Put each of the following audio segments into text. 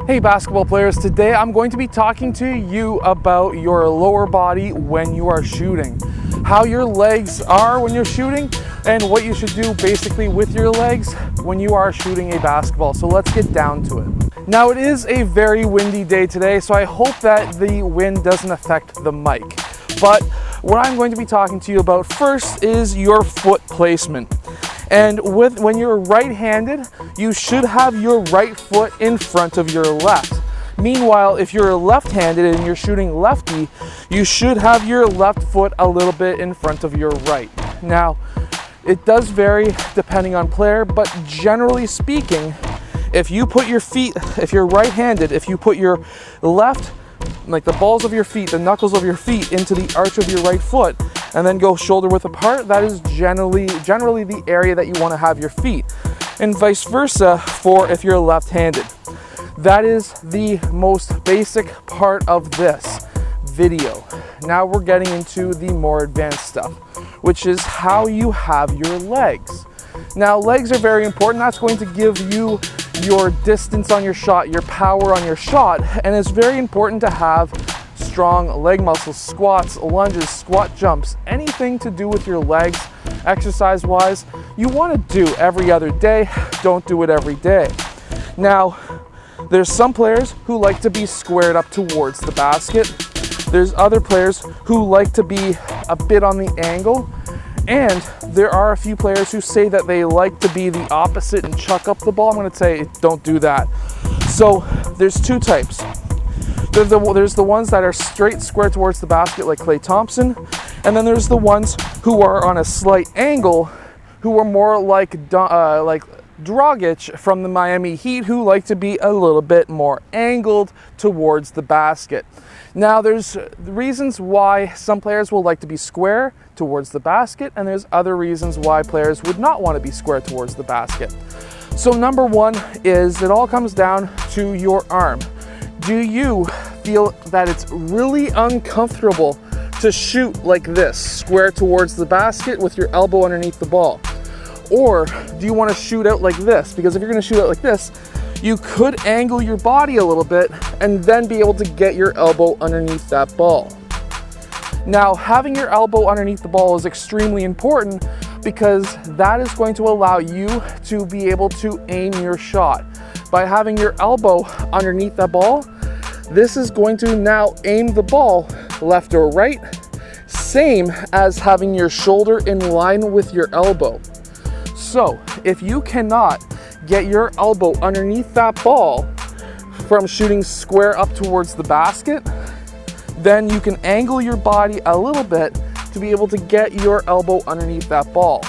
Hey basketball players, today I'm going to be talking to you about your lower body when you are shooting, how your legs are when you're shooting, and what you should do basically with your legs when you are shooting a basketball. So let's get down to it. Now it is a very windy day today, so I hope that the wind doesn't affect the mic. But what I'm going to be talking to you about first is your foot placement. And when you're right-handed, you should have your right foot in front of your left. Meanwhile, if you're left-handed and you're shooting lefty, you should have your left foot a little bit in front of your right. Now, it does vary depending on player, but generally speaking, if you put your feet, if you're right-handed, if you put your left, like the balls of your feet, the knuckles of your feet into the arch of your right foot, and then go shoulder width apart, that is generally the area that you want to have your feet. And vice versa for if you're left-handed. That is the most basic part of this video. Now we're getting into the more advanced stuff, which is how you have your legs. Now legs are very important. That's going to give you your distance on your shot, your power on your shot, and it's very important to have strong leg muscles, squats, lunges, squat jumps, anything to do with your legs exercise wise, you want to do every other day. Don't do it every day. Now, there's some players who like to be squared up towards the basket. There's other players who like to be a bit on the angle. And there are a few players who say that they like to be the opposite and chuck up the ball. I'm going to say don't do that. So there's two types. There's the ones that are straight square towards the basket like Klay Thompson, and then there's the ones who are on a slight angle, who are more like Dragic from the Miami Heat, who like to be a little bit more angled towards the basket. Now there's reasons why some players will like to be square towards the basket, and there's other reasons why players would not want to be square towards the basket. So number one is it all comes down to your arm. Do you feel that it's really uncomfortable to shoot like this, square towards the basket with your elbow underneath the ball? Or do you want to shoot out like this? Because if you're going to shoot out like this, you could angle your body a little bit and then be able to get your elbow underneath that ball. Now, having your elbow underneath the ball is extremely important because that is going to allow you to be able to aim your shot. By having your elbow underneath that ball, this is going to now aim the ball left or right, same as having your shoulder in line with your elbow. So if you cannot get your elbow underneath that ball from shooting square up towards the basket, then you can angle your body a little bit to be able to get your elbow underneath that ball.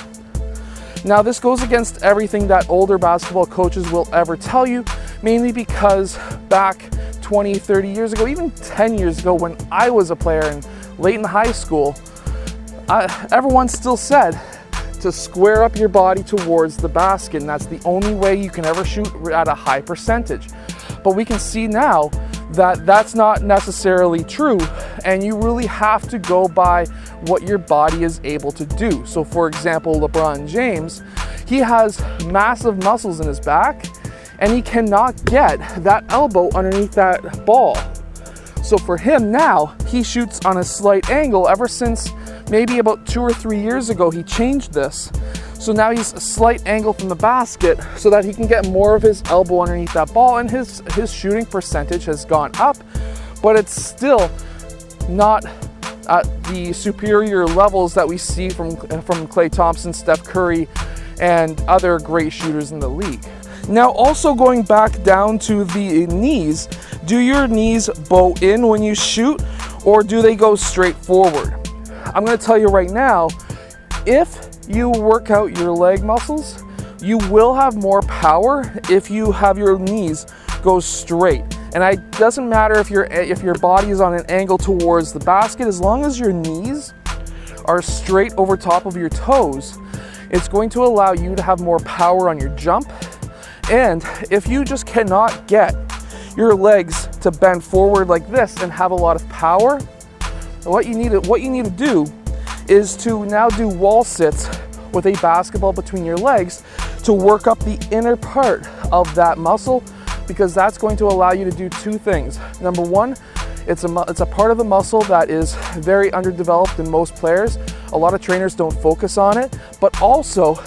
Now this goes against everything that older basketball coaches will ever tell you, mainly because back 20, 30 years ago, even 10 years ago when I was a player and late in high school, everyone still said to square up your body towards the basket, and that's the only way you can ever shoot at a high percentage. But we can see now that that's not necessarily true, and you really have to go by what your body is able to do. So for example, LeBron James, he has massive muscles in his back, and he cannot get that elbow underneath that ball. So for him now, he shoots on a slight angle. Ever since maybe about 2 or 3 years ago, he changed this. So now he's a slight angle from the basket so that he can get more of his elbow underneath that ball, and his shooting percentage has gone up, but it's still not at the superior levels that we see from Klay Thompson, Steph Curry, and other great shooters in the league. Now also going back down to the knees, do your knees bow in when you shoot, or do they go straight forward? I'm going to tell you right now, if you work out your leg muscles, you will have more power if you have your knees go straight. And it doesn't matter if your body is on an angle towards the basket, as long as your knees are straight over top of your toes, it's going to allow you to have more power on your jump. And if you just cannot get your legs to bend forward like this and have a lot of power, what you need to do is to now do wall sits with a basketball between your legs to work up the inner part of that muscle because that's going to allow you to do two things. Number one, it's a part of the muscle that is very underdeveloped in most players. A lot of trainers don't focus on it, but also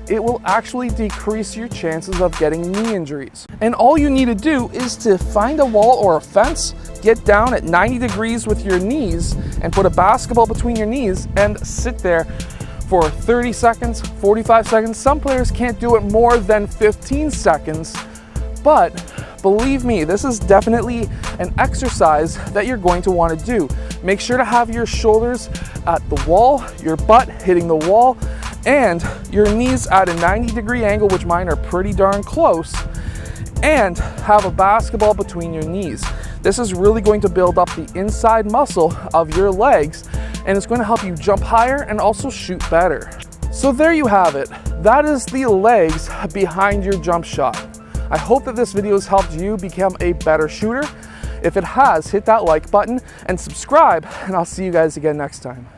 it will actually decrease your chances of getting knee injuries. And all you need to do is to find a wall or a fence, get down at 90 degrees with your knees and put a basketball between your knees and sit there for 30 seconds, 45 seconds. Some players can't do it more than 15 seconds, but believe me, this is definitely an exercise that you're going to want to do. Make sure to have your shoulders at the wall, your butt hitting the wall, and your knees at a 90-degree angle, which mine are pretty darn close, and have a basketball between your knees. This is really going to build up the inside muscle of your legs, and it's going to help you jump higher and also shoot better. So there you have it. That is the legs behind your jump shot. I hope that this video has helped you become a better shooter. If it has, hit that like button and subscribe, and I'll see you guys again next time.